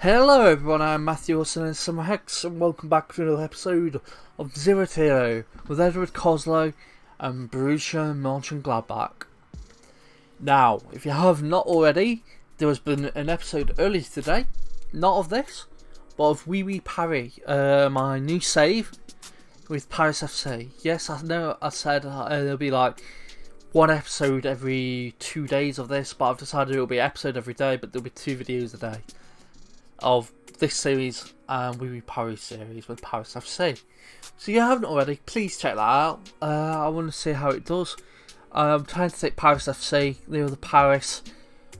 Hello everyone, I'm Matthew Wilson and SamuraiHex, and welcome back to another episode of Zero to Hero with Edward Kozlow and Borussia Mönchengladbach. Now, if you have not already, there has been an episode earlier today, not of this, but of Wee Wee Parry, my new save with Paris FC. Yes, I know I said there'll be like one episode every 2 days of this, but I've decided it'll be an episode every day, but there'll be 2 videos a day of this series and Wee Wee Parry series with Paris FC. So if you haven't already, please check that out. I want to see how it does. I'm trying to take Paris FC, the other Paris,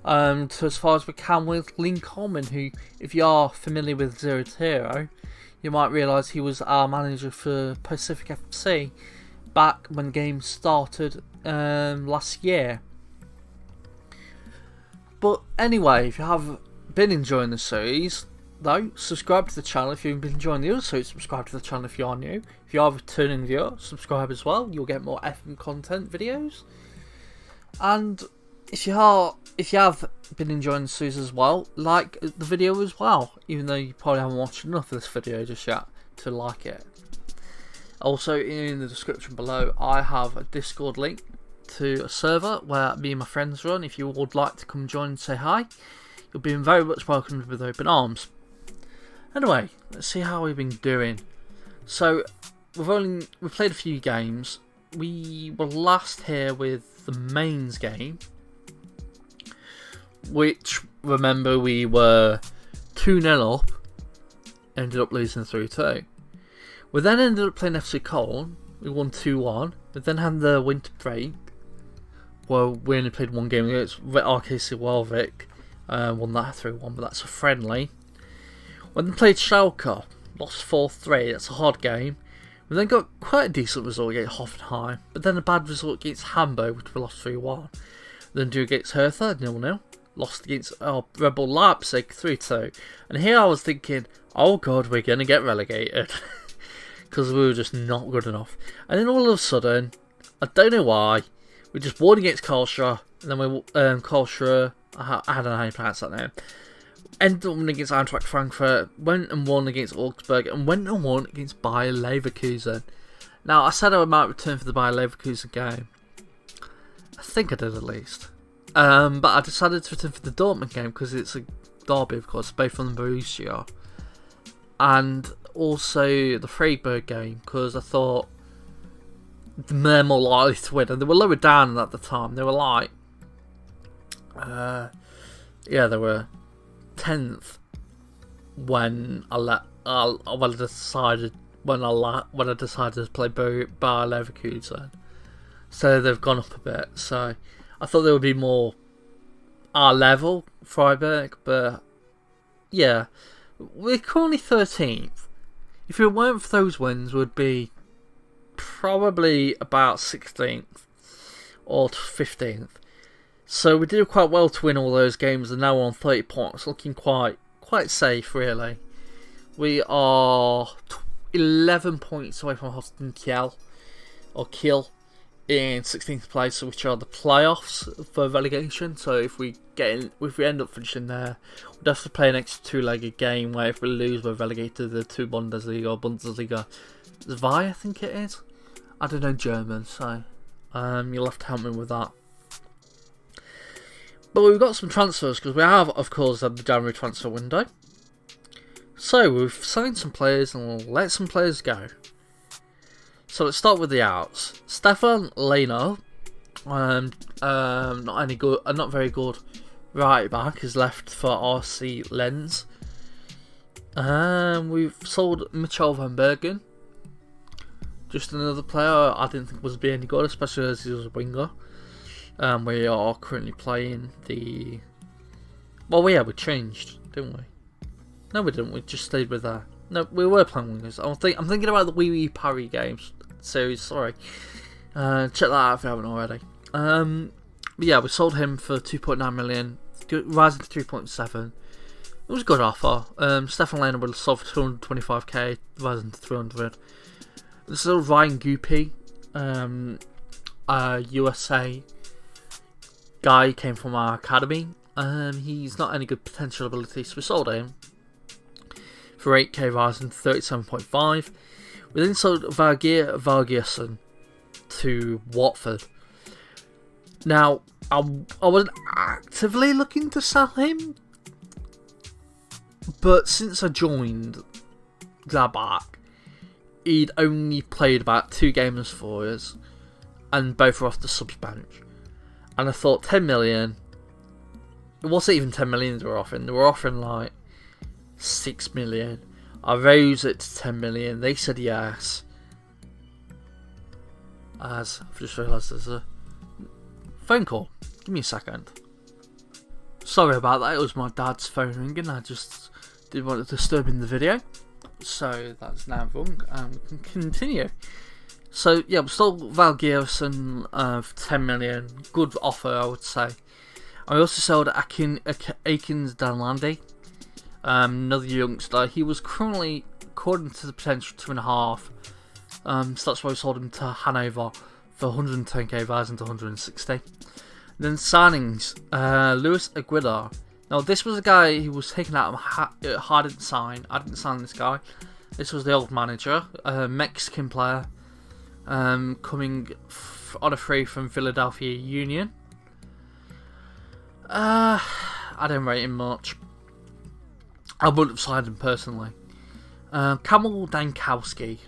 to as far as we can with Lynn Coleman, who, if you are familiar with Zero to Hero, you might realise he was our manager for Pacific FC back when the game started last year. But anyway, if you have been enjoying the series, though, subscribe to the channel. If you've been enjoying the other series, subscribe to the channel if you are new. If you are a returning viewer, subscribe as well. You'll get more FM content videos. And if you have been enjoying the series as well, like the video as well, even though you probably haven't watched enough of this video just yet to like it. Also, in the description below, I have a Discord link to a server where me and my friends run. If you would like to come join and say hi, you'll be very much welcomed with open arms. Anyway, let's see how we've been doing. So, we've played a few games. We were last here with the mains game, which, remember, we were 2-0 up, ended up losing 3-2. We then ended up playing FC Cologne. We won 2-1. We then had the winter break, where we only played one game against RKC Waalwijk. Won that 3-1, but that's a friendly. When they played Schalke, lost 4-3, that's a hard game. We then got quite a decent result against Hoffenheim, but then a bad result against Hamburg, which we lost 3-1. Then drew against Hertha, 0-0. Lost against Red Bull Leipzig, 3-2. And here I was thinking, oh god, we're going to get relegated. Because we were just not good enough. And then all of a sudden, I don't know why, we just won against Karlsruhe, and then we Karlsruhe, I don't know how you pronounce that name. Ended up winning against Eintracht Frankfurt, went and won against Augsburg, and went and won against Bayer Leverkusen. Now, I said I might return for the Bayer Leverkusen game. I think I did at least. But I decided to return for the Dortmund game because it's a derby, of course, both from the Borussia. And also the Freiburg game, because I thought they're more likely to win. And they were lower down at the time. They were like, they were 10th when I decided to play Bayer Leverkusen. So they've gone up a bit. So I thought they would be more our level, Freiburg, but yeah, we're currently 13th. If it weren't for those wins, we'd be probably about 16th or 15th. So we did quite well to win all those games, and now we're on 30 points, looking quite safe, really. We are 11 points away from Holstein Kiel in 16th place, which are the playoffs for relegation. So if we end up finishing there, we'd have to play an extra 2-legged game where if we lose, we're relegated to the 2 Bundesliga or Bundesliga 2, I think it is. I don't know German, so you'll have to help me with that. But we've got some transfers because we have, of course, had the January transfer window. So we've signed some players and we'll let some players go. So let's start with the outs. Stefan Lehner, not very good right back, is left for RC Lens. We've sold Michel van Bergen. Just another player I didn't think was be any good, especially as he was a winger. We are currently playing the... we changed, didn't we? No, we didn't. We just stayed with that. No, we were playing wingers. I'm thinking about the Wee Wee Parry games series. Sorry. Check that out if you haven't already. But yeah, we sold him for 2.9 million, rising to 3.7. It was a good offer. Stefan Lehner would have sold for 225k, rising to 300. This is Ryan Goopy, USA guy, came from our academy. He's not any good potential ability, so we sold him. for 8k, rising to 37.5. We then sold Vargierson to Watford. Now, I wasn't actively looking to sell him, but since I joined Gladbach, he'd only played about 2 games for us, and both were off the subs bench. And I thought 10 million, it wasn't even 10 million they were offering like 6 million. I raised it to 10 million, they said yes. As I've just realised there's a phone call. Give me a second. Sorry about that, it was my dad's phone ringing. I just didn't want to disturb in the video. So that's now rung, and we can continue. So yeah, we sold Val Gearson for 10 million. Good offer, I would say. I also sold Akins Danlandi, another youngster. He was currently, according to the potential, 2.5. So that's why we sold him to Hanover for 110k, rising to 160. Then signings, Luis Aguilar. Now this was a guy who was taken out of I didn't sign this guy. This was the old manager, a Mexican player, coming on a free from Philadelphia Union. I don't rate him much. I wouldn't have signed him personally. Kamil Dankowski.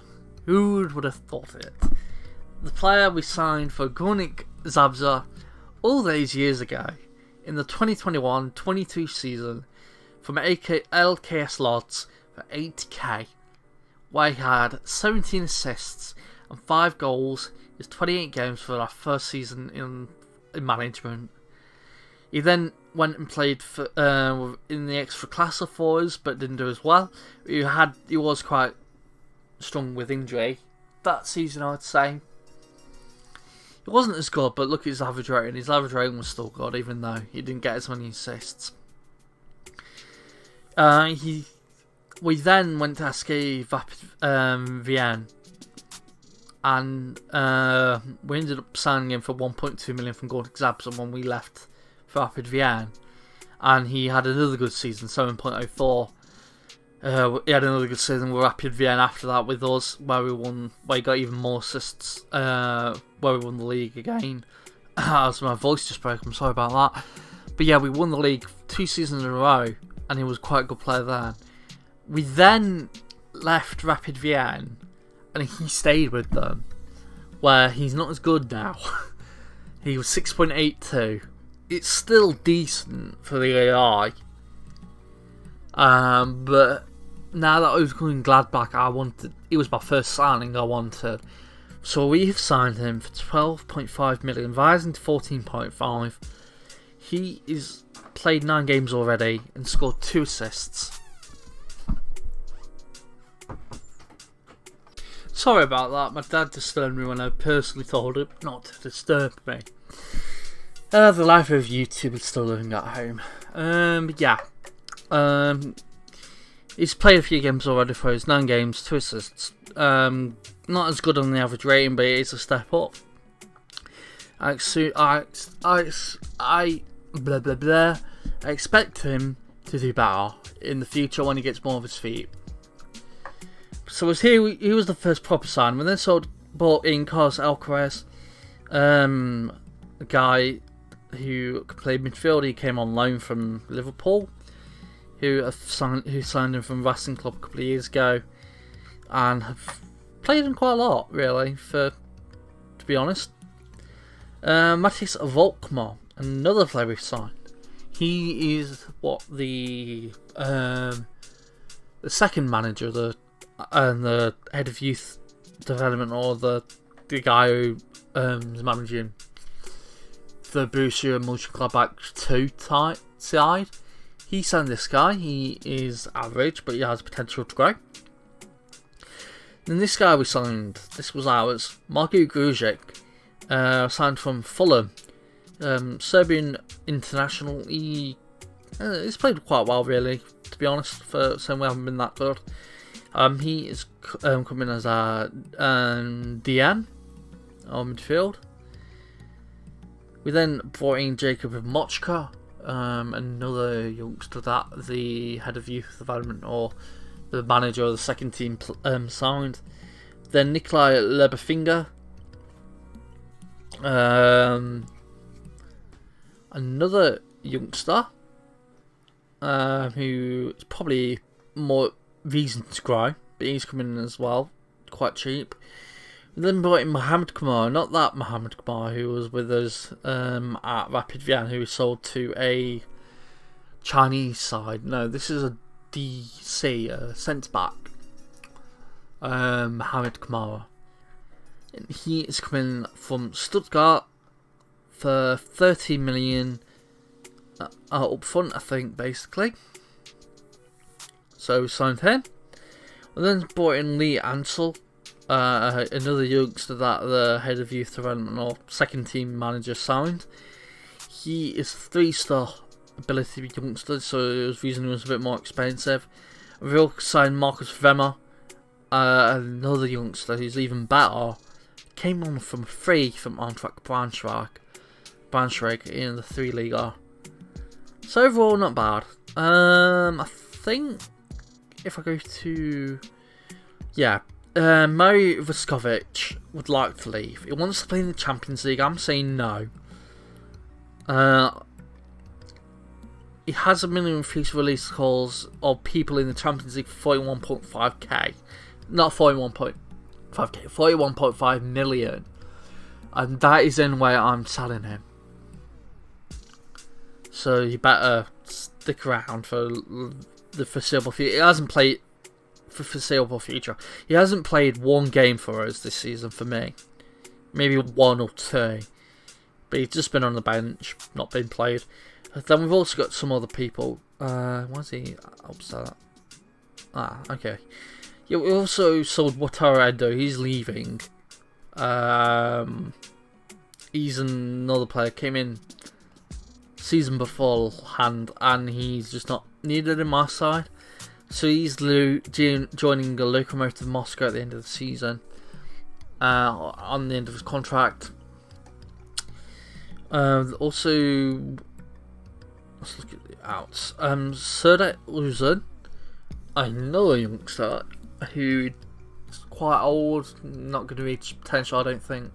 Who would have thought it? The player we signed for Górnik Zabrze all those years ago in the 2021-22 season from LKS Lodz for 80k, where he had 17 assists and 5 goals in 28 games for our first season in management. He then went and played for in the extra class for us, but didn't do as well. He was quite strong with injury that season, I'd say. It wasn't as good, but look at his average rating. His average rating was still good, even though he didn't get as many assists. We then went to SK Vienna, and we ended up signing him for 1.2 million from Górnik Zabrze when we left for Rapid Vienna, and he had another good season, 7.04. He had another good season with Rapid Vienna after that with us, where he got even more assists, where we won the league again. As my voice just broke, I'm sorry about that. But yeah, we won the league 2 seasons in a row, and he was quite a good player then. We then left Rapid Vienna, and he stayed with them, where he's not as good now. He was 6.82. It's still decent for the AI. But now that I was going Gladbach, it was my first signing I wanted. So we have signed him for 12.5 million, rising to 14.5. He is played 9 games already and scored 2 assists. Sorry about that, my dad disturbed me when I personally told him not to disturb me. The life of YouTube is still living at home. But yeah. He's played a few games already for his 9 games, 2 assists. Not as good on the average rating, but it is a step up. I expect him to do better in the future when he gets more of his feet. So he was the first proper sign. We then bought in Carlos Alcaraz, a guy who could play midfield. He came on loan from Liverpool, who signed him from Racing Club a couple of years ago, and have played him quite a lot, really, to be honest. Matis Volkmar, another player we've signed. He is the second manager, the head of youth development, or the guy who is managing the Borussia Mönchengladbach 2 side. He signed this guy. He is average, but he has potential to grow. And this guy we signed, this was ours, Marko Grujic, signed from Fulham, Serbian international. He's played quite well, really, to be honest, for saying we haven't been that good. He is coming as a DN on midfield. We then brought in Jacob Mochka, another youngster, that the head of youth development, or the manager of the second team, signed. Then Nikolai Leberfinger. Another youngster who is probably more reason to cry, but he's coming in as well, quite cheap. And then brought in Mohamed Kamar, not that Mohamed Kamar who was with us at Rapid Vienna, who was sold to a Chinese side. No, this is a DC, centre back, Mohamed Kamara. And he is coming from Stuttgart for 30 million up front, I think, basically. So we signed him. And then brought in Lee Ansel, another youngster that the head of youth development or second team manager signed. He is 3-star ability youngster, so it was reason he was a bit more expensive. We also signed Marcus Wemmer, another youngster who's even better. Came on from free from Eintracht Braunschweig in the 3 Liga. So overall, not bad. I think if I go to Mari Vuskovic would like to leave. He wants to play in the Champions League. I'm saying no. He has a minimum fees release calls of people in the Champions League for 41.5k. Not 41.5k, 41.5 million. And that is in where I'm selling him. So you better stick around for the foreseeable future. He hasn't played for foreseeable future. He hasn't played one game for us this season for me. Maybe 1 or 2. But he's just been on the bench, not been played. Then we've also got some other people. Why's he upset? Okay. Yeah, we also sold Wataru Endo. He's leaving. He's another player. Came in season beforehand, and he's just not needed in my side. So he's joining the Lokomotiv Moscow at the end of the season. On the end of his contract. Also, let's look at the outs. Serdar Uzun, another youngster who is quite old, not going to reach potential, I don't think.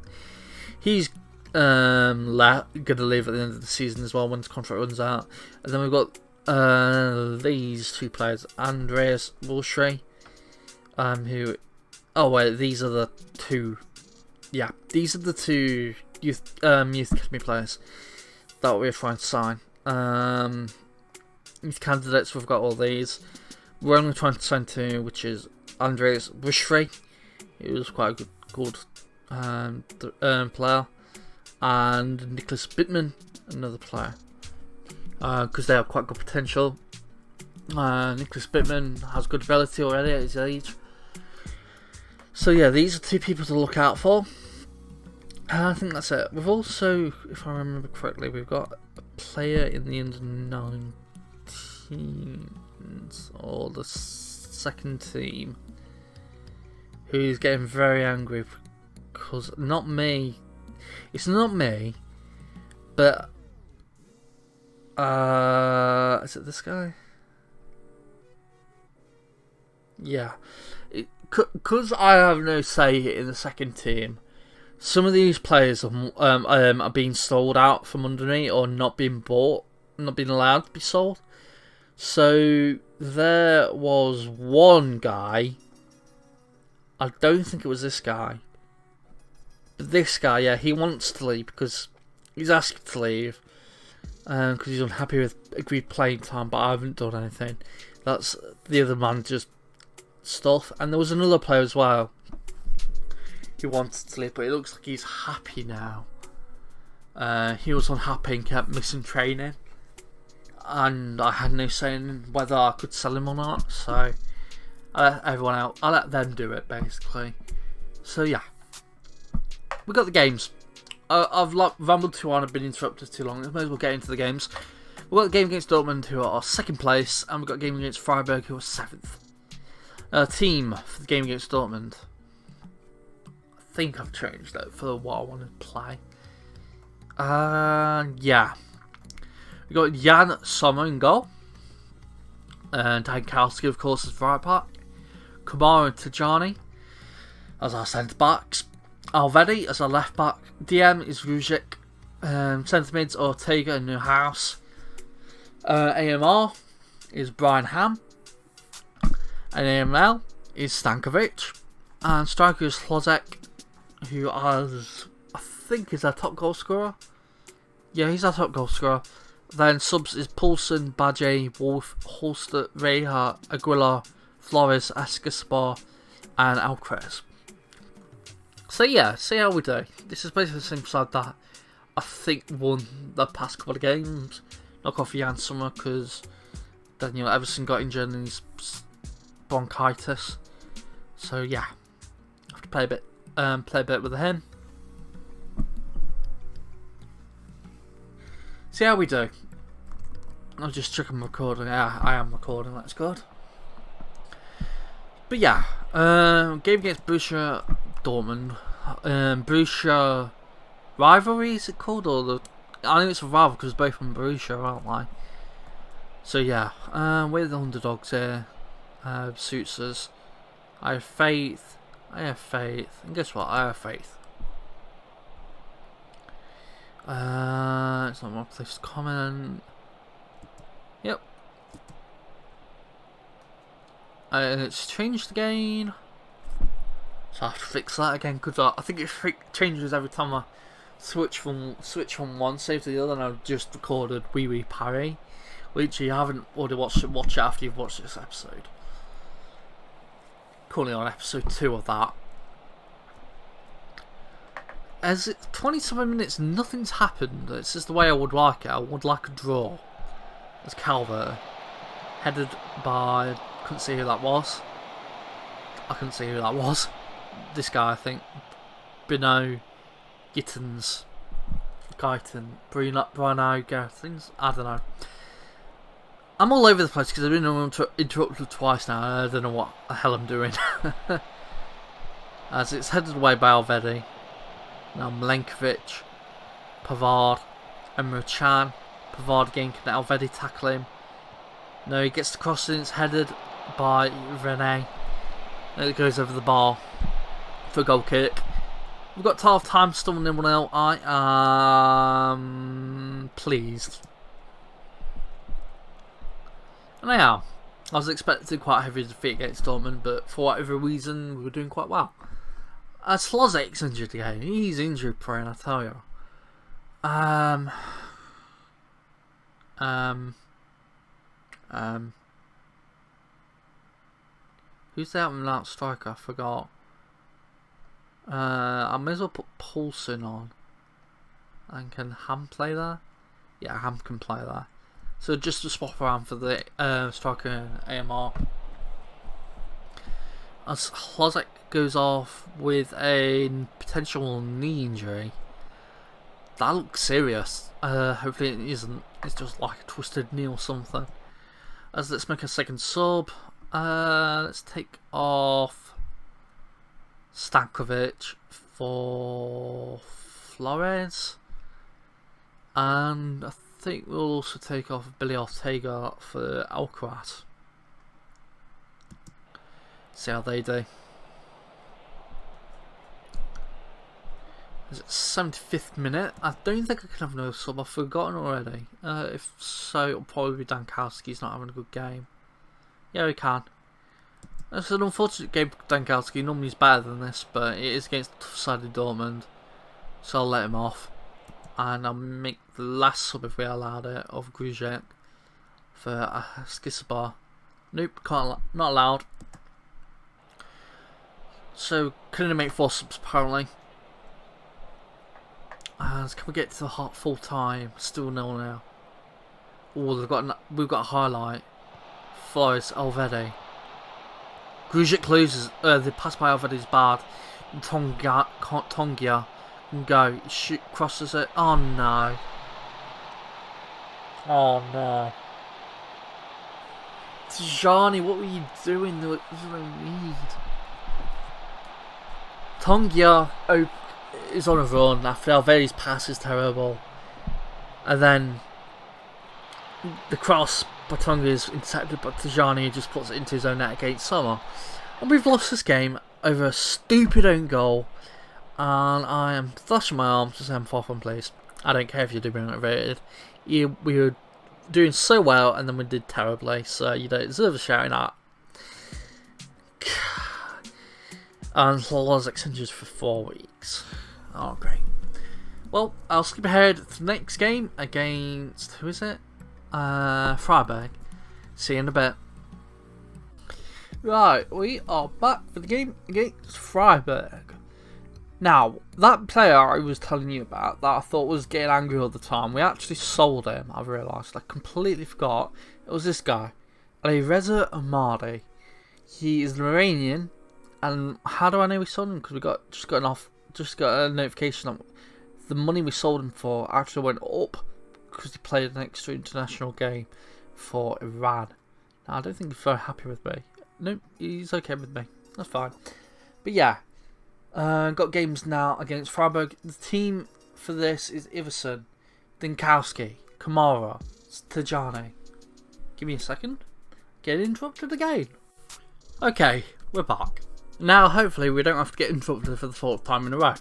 He's going to leave at the end of the season as well when his contract runs out. And then we've got these 2 players, Andreas Wilshere, who... Oh wait, these are the 2... Yeah, these are the 2 youth academy players that we're trying to sign. Youth candidates, we've got all these. We're only trying to sign 2, which is Andreas Wilshere. He was quite a good player. And Nicholas Bittman, another player. Because they have quite good potential. Nicholas Bittman has good ability already at his age. So yeah, these are 2 people to look out for. And I think that's it. We've also, if I remember correctly, we've got a player in the under-19s or the second team who's getting very angry because not me. It's not me, but is it this guy? Yeah, because I have no say in the second team. Some of these players are being sold out from under me or not being bought, not being allowed to be sold. So there was one guy. I don't think it was this guy. But this guy, yeah, he wants to leave because he's asked to leave because he's unhappy with agreed playing time, but I haven't done anything. That's the other manager's stuff. And there was another player as well who wanted to leave, but it looks like he's happy now. He was unhappy and kept missing training, and I had no say in whether I could sell him or not, so I let everyone out. I let them do it, basically. So yeah, we got the games. I've rambled too on, I've been interrupted too long. I may as well get into the games. We've got the game against Dortmund, who are 2nd place, and we've got a game against Freiburg, who are 7th. Team for the game against Dortmund. I think I've changed it for what I want to play. Yeah. We got Jan Sommer in goal. And Dankowski, of course, is right back. Kamara and Tajani as our centre backs. Alvedi as our left back. DM is Ruzic. Centre mids Ortega and Newhouse. AMR is Brian Ham. And AML is Stankovic. And striker is Hlozek, who has, I think, is our top goal scorer. Yeah, he's our top goal scorer. Then subs is Poulsen, Badje, Wolf, Holster, Reha, Aguilar, Flores, Escobar, and Alcrez. So yeah, see how we do. This is basically the same side that I think won the past couple of games. Knock off Jan Sommer because Daniel Everson got injured in his bronchitis. So yeah, I have to play a bit with him. See how we do. I'll just check I'm recording. Yeah, I am recording. That's good. But yeah, game against Borussia Dortmund. Borussia rivalry is it called, or the? I think it's a rival because both from Borussia, aren't they? So yeah, we're the underdogs here. Suits us. I have faith. And guess what? I have faith. It's not my place to comment. Yep. It's changed again. So I have to fix that again because I think it changes every time I switch from one save to the other. And I've just recorded Wee Wee Parry, which you haven't already watched. Watch it after you've watched this episode. Currently on episode 2 of that. As it's 27 minutes, nothing's happened. It's just the way I would like it. I would like a draw. As Calvert headed by, couldn't see who that was. I couldn't see who that was. This guy, I think. Bruno Gittins. Bruno Gittins. I don't know. I'm all over the place because I've been interrupted twice now. I don't know what the hell I'm doing. As it's headed away by Alvedi. Now Milenkovic, Pavard, Emre Can. Pavard again, can Alvedi tackle him? No, he gets the cross and it's headed by Rene. And it goes over the bar for a goal kick. We've got 12 time, still 0-0. I am pleased. And I am. I was expecting quite a heavy defeat against Dortmund, but for whatever reason, we were doing quite well. Slozek's injured again. He's injury prone, I tell you. Who's the out-and-out striker? I forgot. I may as well put Poulsen on. And can Ham play there? Yeah, Ham can play there. So just to swap around for the striker AMR. As Hlozek goes off with a potential knee injury. That looks serious. Hopefully it isn't. It's just like a twisted knee or something. Let's make a second sub. Let's take off Stankovic for Flores. And I think we'll also take off Billy Ortega for Alcaraz. See how they do. Is it 75th minute? I don't think I can have no sub. I've forgotten already. If so, it'll probably be Dankowski's not having a good game. Yeah, he can. It's an unfortunate game for Dankowski. Normally he's better than this, but it is against the tough side of Dortmund. So I'll let him off. And I'll make the last sub, if we allowed it, of Gruzek for Skisbar. Nope, not allowed. So, couldn't make 4 subs apparently. Can we get to the full time? Still 0 now. Oh, we've got a highlight. Flores, Alvedi. Gruzek loses. The pass by Alvedi is bad. Tongia can go. Shoot, crosses it. Oh no. Oh no. Tijani, what were you doing? There was no need. Tongia is on a run after Alvedi's pass is terrible. And then the cross by Tongia is intercepted by Tijani, who just puts it into his own net against Sommer. And we've lost this game over a stupid own goal. And I am thrashing my arms to say I'm far from pleased. I don't care if you're doing motivated. We were doing so well and then we did terribly. So you don't deserve a shouting at. And Lozix injured for 4 weeks. Oh, great. Well, I'll skip ahead to the next game against... Who is it? Freiburg. See you in a bit. Right, we are back for the game against Freiburg. Now, that player I was telling you about, that I thought was getting angry all the time, we actually sold him, I've realised. I completely forgot. It was this guy. Reza Amadi. He is an Iranian. And how do I know we sold him? Because we just got a notification that the money we sold him for actually went up because he played an extra international game for Iran. Now, I don't think he's very happy with me. No, he's okay with me. That's fine. But yeah, got games now against Freiburg. The team for this is Iverson, Dinkowski, Kamara, Tajani. Give me a second. Get interrupted again. Okay, we're back. Now, hopefully, we don't have to get interrupted for the 4th time in a row.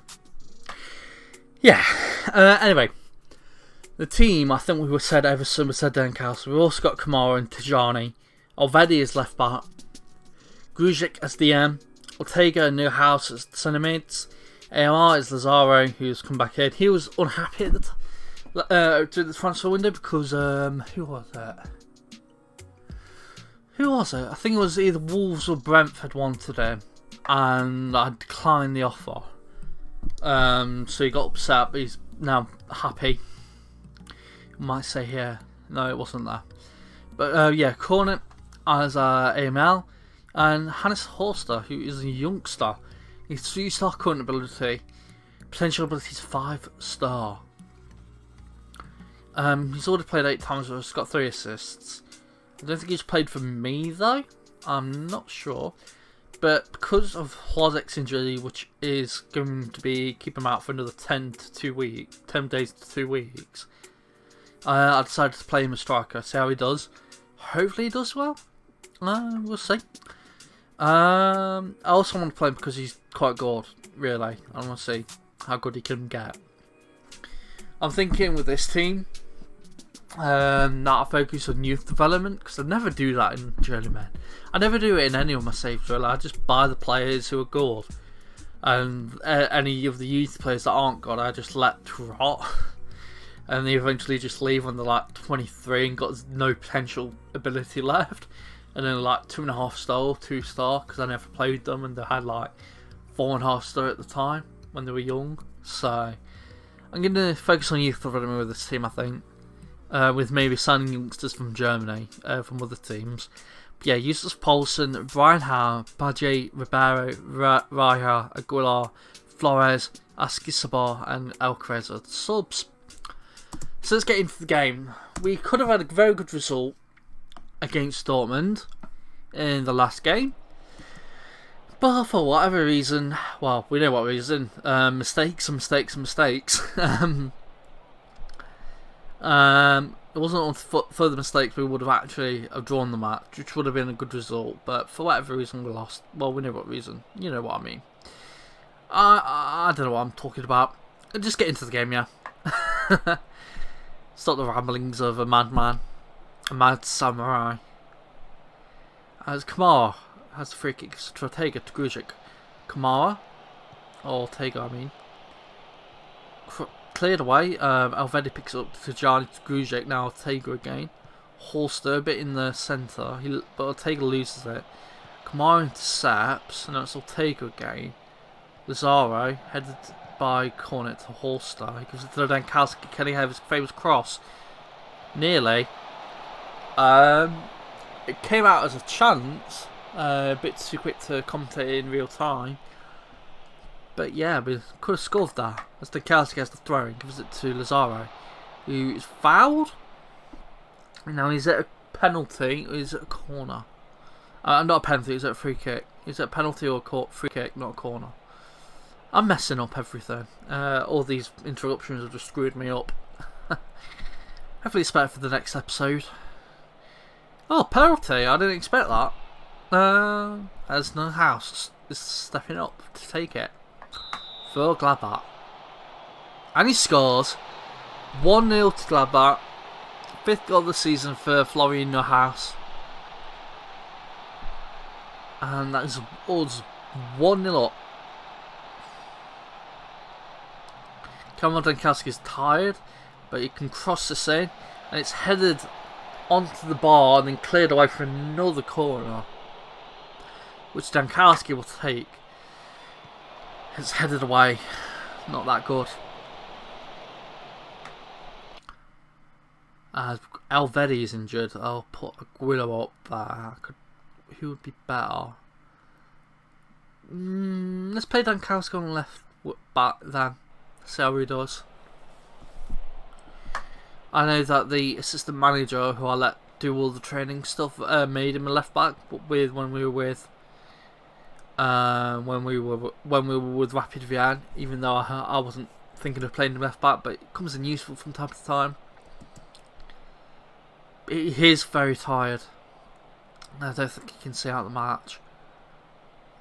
Yeah. Anyway, the team, I think we said Everson, we said Dinkowski. We've also got Kamara and Tajani. Alvedi is left back. Grujic as DM. Ortega and Newhouse as centre mids. AMR is Lazaro, who's come back in. He was unhappy at during the transfer window because, who was it? I think it was either Wolves or Brentford wanted him. And I declined the offer. So he got upset, but he's now happy. I might say here. No, it wasn't there. But yeah, Cornet as AML. And Hannes Horster, who is a youngster. He's 3-star current ability. Potential ability is 5-star. He's already played 8 times, but he's got 3 assists. I don't think he's played for me though. I'm not sure. But because of Lozic's injury, which is going to be keep him out for another 10 days to 2 weeks, I decided to play him as striker, see how he does. Hopefully he does well. We'll see. I also want to play him because he's quite good, really. I want to see how good he can get. I'm thinking with this team that I focus on youth development, because I never do that in Journeyman. I never do it in any of my saves, really. I just buy the players who are good, and any of the youth players that aren't good, I just let rot, and they eventually just leave when they're like 23 and got no potential ability left, and then like 2.5 star, 2-star, because I never played them, and they had like 4.5 star at the time when they were young. So I'm going to focus on youth development with this team, I think. With maybe signing youngsters from Germany, from other teams. But yeah, Justus Poulsen, Reinhard, Badje, Ribeiro, Raya, Aguilar, Flores, Askisabor, and Alcaraz are the subs. So let's get into the game. We could have had a very good result against Dortmund in the last game. But for whatever reason, well, we know what reason, mistakes. It wasn't on further mistakes we would have actually drawn the match, which would have been a good result, but for whatever reason we lost. Well, we know what reason. You know what I mean. I don't know what I'm talking about. Just get into the game, yeah. Stop the ramblings of a madman. A mad samurai. As Kamara has the free kick to Ortega to Grujic. Kamara. Or Ortega, I mean. Cleared away. Alvedi picks up to Tajani to Grujic. Now Ortega again. Holster a bit in the centre, but Ortega loses it. Kamara intercepts, and now it's Ortega again. Lazaro headed by Cornet to Holster. He gives it to Dinkowski. Can he have his famous cross? Nearly. It came out as a chance. A bit too quick to commentate in real time. But yeah, we could have scored that. As Dinkowski has the throw and gives it to Lazaro, who is fouled. Now, is it a penalty or is it a corner? Not a penalty, is it a free kick? Is it a penalty or a free kick, not a corner? I'm messing up everything. All these interruptions have just screwed me up. Hopefully it's better for the next episode. Oh, penalty, I didn't expect that. as no house is stepping up to take it for Gladbach. And he scores 1-0 to Gladbach. 5th goal of the season for Florian Neuhaus. And that is us 1-0 up. Kamil Dankowski is tired, but he can cross this in, and it's headed onto the bar and then cleared away for another corner, which Dankowski will take. It's headed away, not that good. Elvedi is injured. I'll put Aguero up there. Who would be better? Let's play Dankowski on the left back then. See how he does. I know that the assistant manager who I let do all the training stuff made him a left back, but when we were with Rapid Vienna, even though I wasn't thinking of playing him left back, but it comes in useful from time to time. He is very tired. I don't think he can see out the match.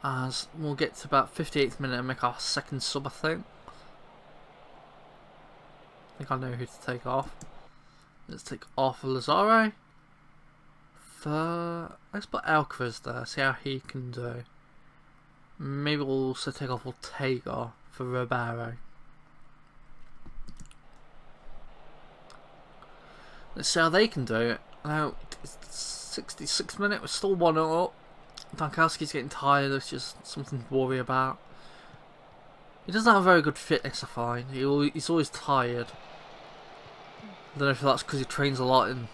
As we'll get to about 58th minute and make our second sub, I think. I think I know who to take off. Let's take off Lazare. Let's put Alcaraz there, see how he can do. Maybe we'll also take off Ortega for Ribeiro. Let's see how they can do it. Now, it's 66th minute, we're still 1-0 up. Dankowski's getting tired, it's just something to worry about. He doesn't have very good fitness, I find. He's always tired. I don't know if that's because he trains a lot in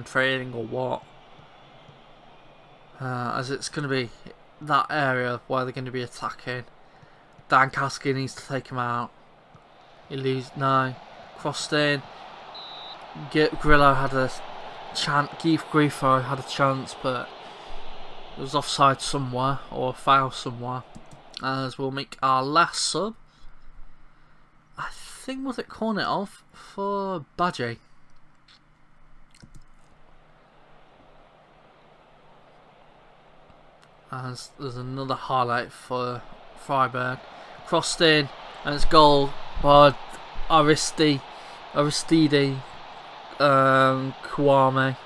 training or what. As it's going to be that area where they're going to be attacking. Dankowski needs to take him out. He leaves, no. Crossed in. Grillo had a chance, Keith Grifo had a chance, but it was offside somewhere, or a foul somewhere. As we'll make our last sub. I think was it Kornetov for Badgie. As there's another highlight for Freiburg. Crossed in, and it's goal by Aristide Kwame.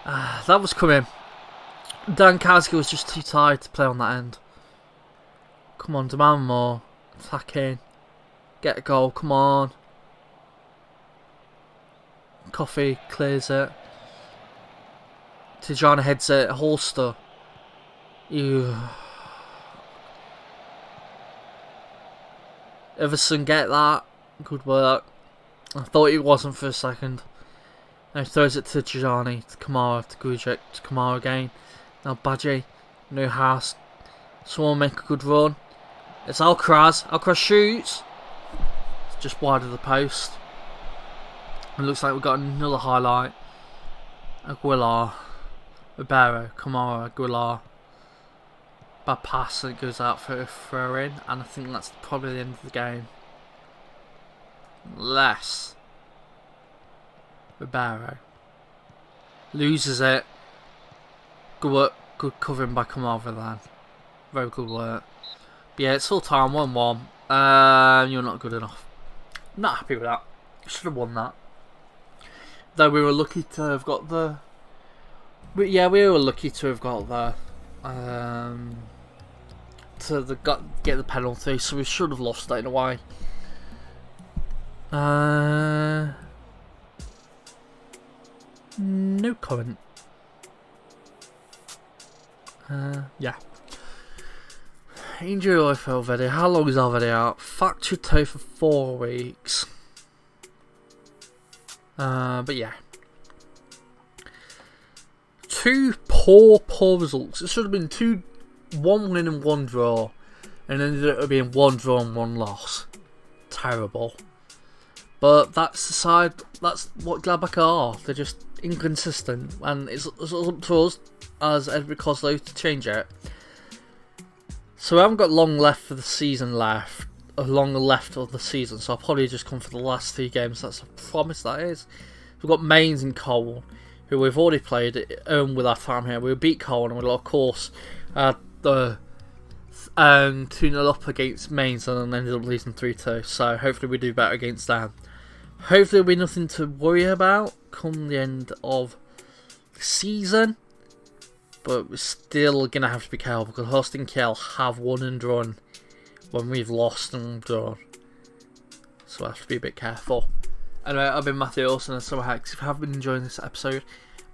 That was coming. Dankowski was just too tired to play on that end. Come on, demand more. Attack in. Get a goal, come on. Coffee clears it. Tijana heads it. Holster. Everson, get that. Good work. I thought he wasn't for a second. Now he throws it to Tijani, to Kamara, to Grujic, to Kamara again. Now Badgie, Neuhaus. Someone make a good run. It's Alcaraz. Alcaraz shoots. It's just wide of the post. It looks like we've got another highlight. Aguilar. Ribeiro. Kamara. Aguilar. Bad pass, and it goes out for a throw in. And I think that's probably the end of the game. Unless Ribeiro loses it. Good work, good covering by Kamara then. Very good work. But yeah, it's full time, 1-1. You're not good enough. Not happy with that. Should have won that. Though we were lucky to have got the. Yeah, we were lucky to have got the. Get the penalty, so we should have lost that in a way. No comment. Yeah. Injury life Elvedi. How long is Elvedi out? Fractured toe for 4 weeks. But yeah. 2 poor results. It should have been 1 win and 1 draw. And ended up being 1 draw and 1 loss. Terrible. But that's the side, that's what Gladbach are. They're just inconsistent. And it's up to us as Edward Coslow to change it. So we haven't got long left for the season left. Long left of the season. So I'll probably just come for the last 3 games. That's a promise, that is. We've got Mainz and Cole, who we've already played with our time here. We beat Cole, and we'll of course the 2-0 up against Mainz and then ended up losing 3-2. So hopefully we do better against them. Hopefully there'll be nothing to worry about come the end of the season. But we're still going to have to be careful because Horst and Kiel have won and drawn when we've lost and drawn. So I have to be a bit careful. Anyway, I've been Matthew Olsen and SamuraiHex. If you have been enjoying this episode,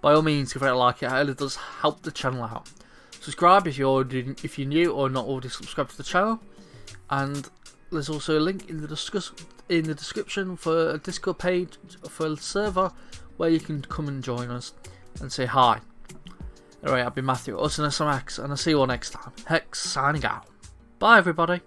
by all means, give it a like. It really does help the channel out. Subscribe if you're new or not already subscribed to the channel. And there's also a link in the description for a Discord page for a server where you can come and join us and say hi. Anyway, I've been Matthew Olsen and SamuraiHex, and I'll see you all next time. Hex signing out. Bye, everybody.